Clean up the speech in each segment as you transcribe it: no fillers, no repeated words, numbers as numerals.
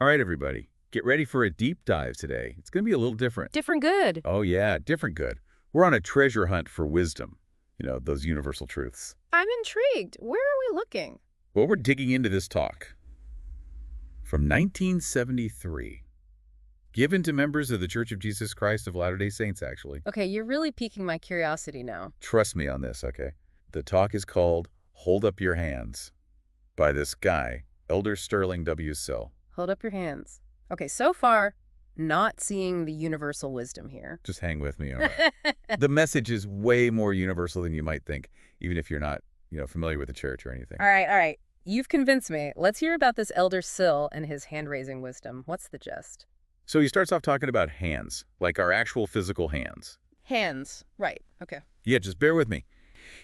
All right, everybody, get ready for a deep dive today. It's going to be a little different. Different good. Oh, yeah, different good. We're on a treasure hunt for wisdom, those universal truths. I'm intrigued. Where are we looking? Well, we're digging into this talk from 1973, given to members of the Church of Jesus Christ of Latter-day Saints, actually. Okay, you're really piquing my curiosity now. Trust me on this, okay? The talk is called Hold Up Your Hands by this guy, Elder Sterling W. Sill. Hold up your hands. Okay, so far, not seeing the universal wisdom here. Just hang with me, all right? The message is way more universal than you might think, even if you're not, familiar with the church or anything. All right. You've convinced me. Let's hear about this Elder Sill and his hand-raising wisdom. What's the gist? So he starts off talking about hands, like our actual physical hands. Hands. Right. Okay. Yeah, just bear with me.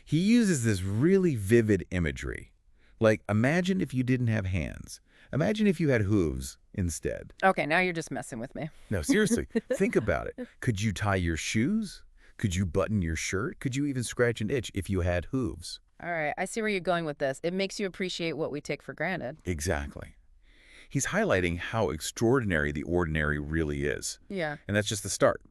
He uses this really vivid imagery. Like, imagine if you didn't have hands. Imagine if you had hooves instead. Okay, now you're just messing with me. No, seriously, think about it. Could you tie your shoes? Could you button your shirt? Could you even scratch an itch if you had hooves? All right, I see where you're going with this. It makes you appreciate what we take for granted. Exactly. He's highlighting how extraordinary the ordinary really is. Yeah. And that's just the start.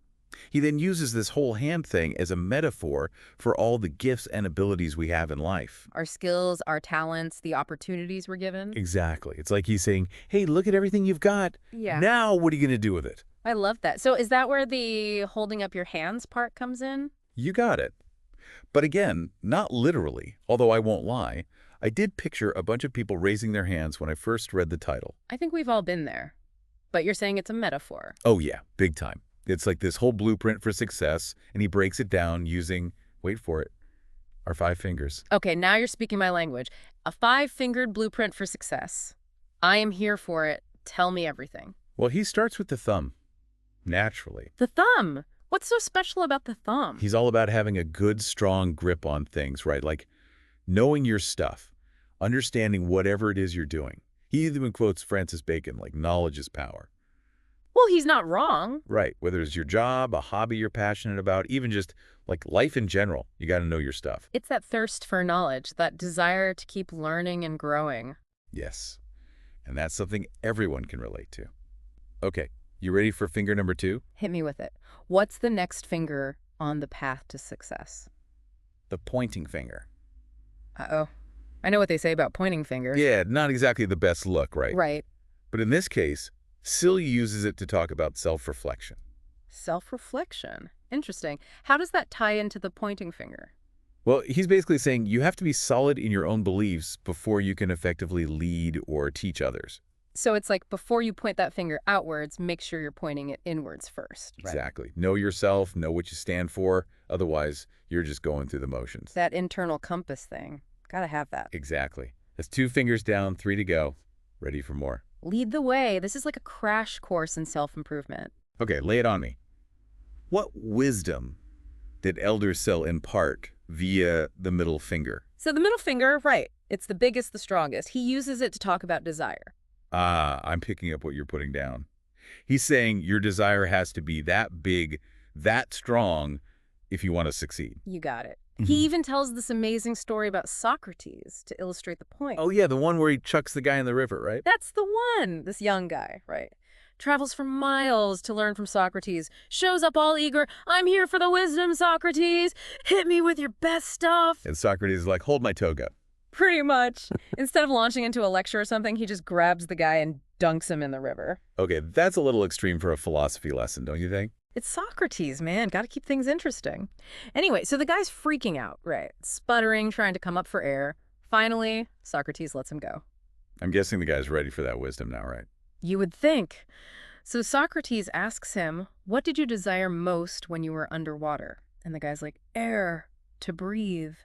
He then uses this whole hand thing as a metaphor for all the gifts and abilities we have in life. Our skills, our talents, the opportunities we're given. Exactly. It's like he's saying, hey, look at everything you've got. Yeah. Now what are you going to do with it? I love that. So is that where the holding up your hands part comes in? You got it. But again, not literally, although I won't lie. I did picture a bunch of people raising their hands when I first read the title. I think we've all been there. But you're saying it's a metaphor. Oh yeah, big time. It's like this whole blueprint for success, and he breaks it down using, wait for it, our 5 fingers. Okay, now you're speaking my language. A 5-fingered blueprint for success. I am here for it. Tell me everything. Well, he starts with the thumb, naturally. The thumb. What's so special about the thumb? He's all about having a good, strong grip on things, right? Like knowing your stuff, understanding whatever it is you're doing. He even quotes Francis Bacon, like knowledge is power. Well, he's not wrong. Right. Whether it's your job, a hobby you're passionate about, even just like life in general, you got to know your stuff. It's that thirst for knowledge, that desire to keep learning and growing. Yes. And that's something everyone can relate to. Okay. You ready for finger number 2? Hit me with it. What's the next finger on the path to success? The pointing finger. Uh-oh. I know what they say about pointing fingers. Yeah, not exactly the best look, right? Right. But in this case, Sill uses it to talk about self-reflection. Self-reflection. Interesting. How does that tie into the pointing finger? Well, he's basically saying you have to be solid in your own beliefs before you can effectively lead or teach others. So it's like before you point that finger outwards, make sure you're pointing it inwards first. Right? Exactly. Know yourself, know what you stand for. Otherwise, you're just going through the motions. That internal compass thing. Gotta have that. Exactly. That's 2 fingers down, 3 to go. Ready for more. Lead the way. This is like a crash course in self-improvement. Okay, lay it on me. What wisdom did Elder Sill impart via the middle finger? So the middle finger, right. It's the biggest, the strongest. He uses it to talk about desire. Ah, I'm picking up what you're putting down. He's saying your desire has to be that big, that strong, if you want to succeed. You got it. He even tells this amazing story about Socrates to illustrate the point. Oh, yeah, the one where he chucks the guy in the river, right? That's the one. This young guy, right? Travels for miles to learn from Socrates. Shows up all eager. I'm here for the wisdom, Socrates. Hit me with your best stuff. And Socrates is like, hold my toga. Pretty much. Instead of launching into a lecture or something, he just grabs the guy and dunks him in the river. Okay, that's a little extreme for a philosophy lesson, don't you think? It's Socrates, man. Got to keep things interesting. Anyway, so the guy's freaking out, right? Sputtering, trying to come up for air. Finally, Socrates lets him go. I'm guessing the guy's ready for that wisdom now, right? You would think. So Socrates asks him, what did you desire most when you were underwater? And the guy's like, air, to breathe.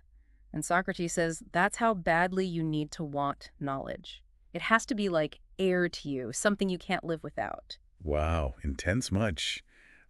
And Socrates says, that's how badly you need to want knowledge. It has to be like air to you, something you can't live without. Wow, intense much.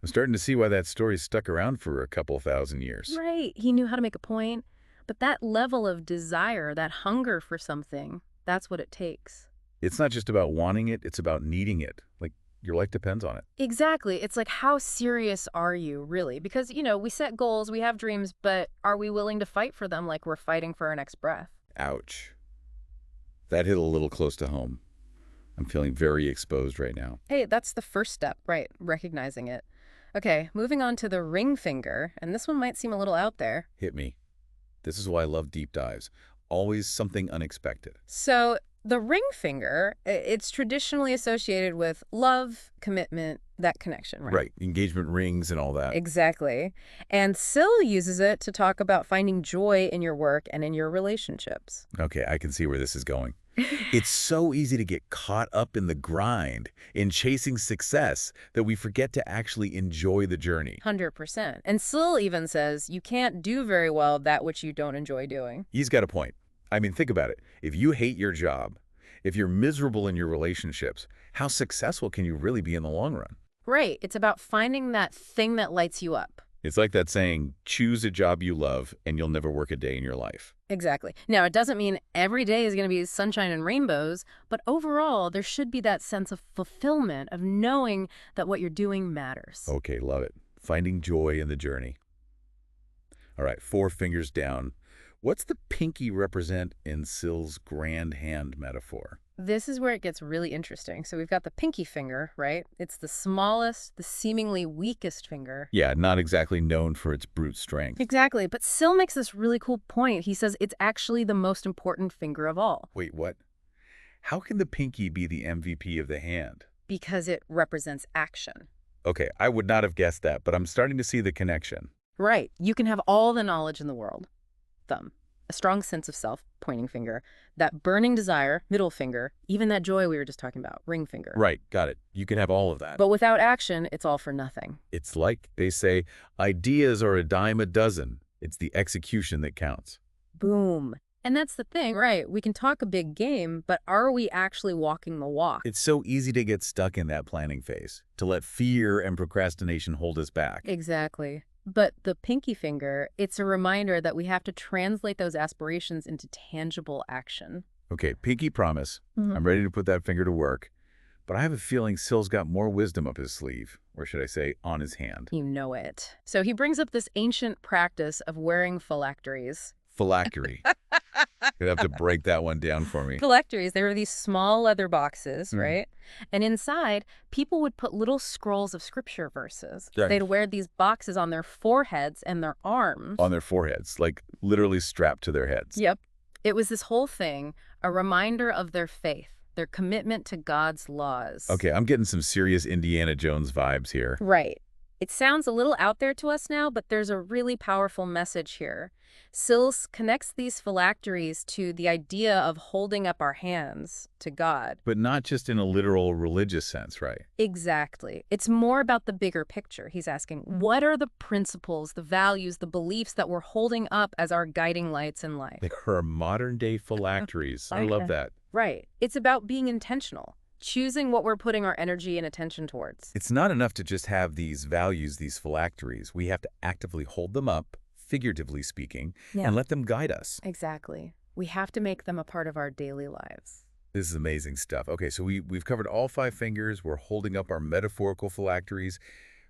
I'm starting to see why that story stuck around for a couple thousand years. Right. He knew how to make a point. But that level of desire, that hunger for something, that's what it takes. It's not just about wanting it, it's about needing it. Like, your life depends on it. Exactly. It's like, how serious are you, really? Because, we set goals, we have dreams, but are we willing to fight for them like we're fighting for our next breath? Ouch. That hit a little close to home. I'm feeling very exposed right now. Hey, that's the first step, right? Recognizing it. Okay, moving on to the ring finger, and this one might seem a little out there. Hit me. This is why I love deep dives. Always something unexpected. So the ring finger, it's traditionally associated with love, commitment, that connection, right? Right. Engagement rings and all that. Exactly. And Sill uses it to talk about finding joy in your work and in your relationships. Okay, I can see where this is going. It's so easy to get caught up in the grind, in chasing success, that we forget to actually enjoy the journey. 100%. And Sill even says you can't do very well that which you don't enjoy doing. He's got a point. I mean, think about it. If you hate your job, if you're miserable in your relationships, how successful can you really be in the long run? Right. It's about finding that thing that lights you up. It's like that saying, choose a job you love and you'll never work a day in your life. Exactly. Now, it doesn't mean every day is going to be sunshine and rainbows, but overall, there should be that sense of fulfillment, of knowing that what you're doing matters. Okay, love it. Finding joy in the journey. All right, 4 fingers down. What's the pinky represent in Sill's grand hand metaphor? This is where it gets really interesting. So we've got the pinky finger, right? It's the smallest, the seemingly weakest finger. Yeah, not exactly known for its brute strength. Exactly. But Sill makes this really cool point. He says it's actually the most important finger of all. Wait, what? How can the pinky be the MVP of the hand? Because it represents action. Okay, I would not have guessed that, but I'm starting to see the connection. Right. You can have all the knowledge in the world. Thumb. A strong sense of self, pointing finger. That burning desire, middle finger. Even that joy we were just talking about, ring finger. Right, got it. You can have all of that. But without action, it's all for nothing. It's like they say, ideas are a dime a dozen. It's the execution that counts. Boom. And that's the thing, right? We can talk a big game, but are we actually walking the walk? It's so easy to get stuck in that planning phase, to let fear and procrastination hold us back. Exactly. But the pinky finger, it's a reminder that we have to translate those aspirations into tangible action. Okay, pinky promise. I'm ready to put that finger to work. But I have a feeling Sill's got more wisdom up his sleeve, or should I say, on his hand. You know it. So he brings up this ancient practice of wearing phylacteries. Phylactery. You'd have to break that one down for me. Phylacteries, they were these small leather boxes, right? And inside, people would put little scrolls of scripture verses. Right. They'd wear these boxes on their foreheads and their arms. On their foreheads, like literally strapped to their heads. Yep. It was this whole thing, a reminder of their faith, their commitment to God's laws. Okay, I'm getting some serious Indiana Jones vibes here. Right. It sounds a little out there to us now, but there's a really powerful message here. Sill connects these phylacteries to the idea of holding up our hands to God. But not just in a literal religious sense, right? Exactly. It's more about the bigger picture. He's asking, what are the principles, the values, the beliefs that we're holding up as our guiding lights in life? Like her modern-day phylacteries. I love that. Right. It's about being intentional, choosing what we're putting our energy and attention towards. It's not enough to just have these values, these phylacteries. We have to actively hold them up, figuratively speaking, and let them guide us. Exactly. We have to make them a part of our daily lives. This is amazing stuff. Okay, so we've covered all 5 fingers. We're holding up our metaphorical phylacteries.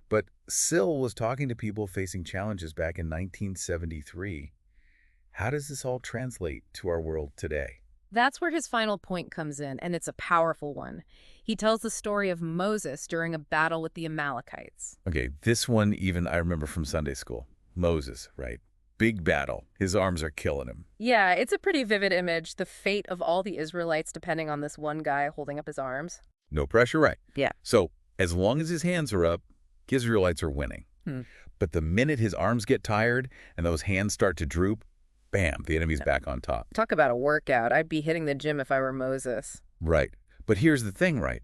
But Sill was talking to people facing challenges back in 1973. How does this all translate to our world today? That's where his final point comes in, and it's a powerful one. He tells the story of Moses during a battle with the Amalekites. Okay, this one even I remember from Sunday school. Moses, right? Big battle. His arms are killing him. Yeah, it's a pretty vivid image, the fate of all the Israelites depending on this one guy holding up his arms. No pressure, right? Yeah. So as long as his hands are up, the Israelites are winning. But the minute his arms get tired and those hands start to droop, bam, the enemy's back on top. Talk about a workout. I'd be hitting the gym if I were Moses. Right. But here's the thing, right?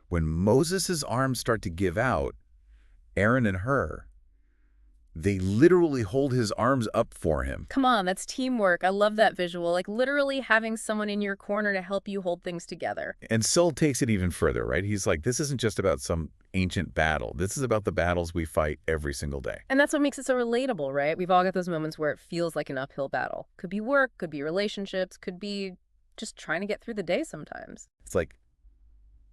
When Moses' arms start to give out, Aaron and Hur, they literally hold his arms up for him. Come on, that's teamwork. I love that visual. Like literally having someone in your corner to help you hold things together. And Sill takes it even further, right? He's like, this isn't just about some ancient battle. This is about the battles we fight every single day. And that's what makes it so relatable, right? We've all got those moments where it feels like an uphill battle. Could be work, could be relationships, could be just trying to get through the day sometimes. It's like,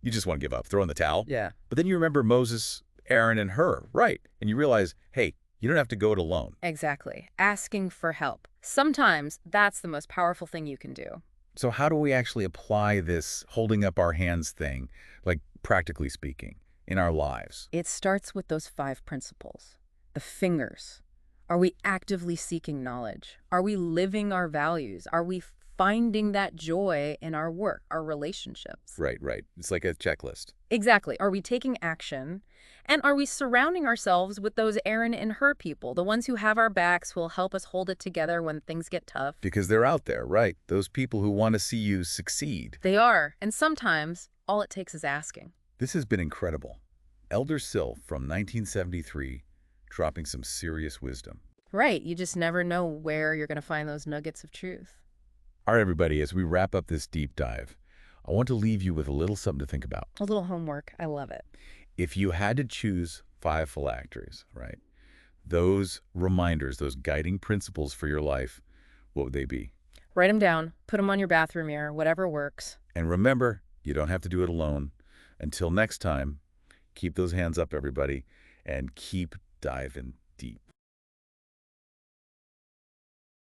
you just want to give up, throw in the towel. Yeah. But then you remember Moses, Aaron, and Hur, right? And you realize, hey, you don't have to go it alone. Exactly. Asking for help. Sometimes that's the most powerful thing you can do. So how do we actually apply this holding up our hands thing, like practically speaking, in our lives? It starts with those 5 principles. The fingers. Are we actively seeking knowledge? Are we living our values? Are we finding that joy in our work, our relationships? Right, right. It's like a checklist. Exactly. Are we taking action? And are we surrounding ourselves with those Aaron and her people, the ones who have our backs, who will help us hold it together when things get tough? Because they're out there, right? Those people who want to see you succeed. They are. And sometimes all it takes is asking. This has been incredible. Elder Sill from 1973, dropping some serious wisdom. Right. You just never know where you're going to find those nuggets of truth. All right, everybody, as we wrap up this deep dive, I want to leave you with a little something to think about. A little homework. I love it. If you had to choose 5 phylacteries, right, those reminders, those guiding principles for your life, what would they be? Write them down. Put them on your bathroom mirror, whatever works. And remember, you don't have to do it alone. Until next time, keep those hands up, everybody, and keep diving deep.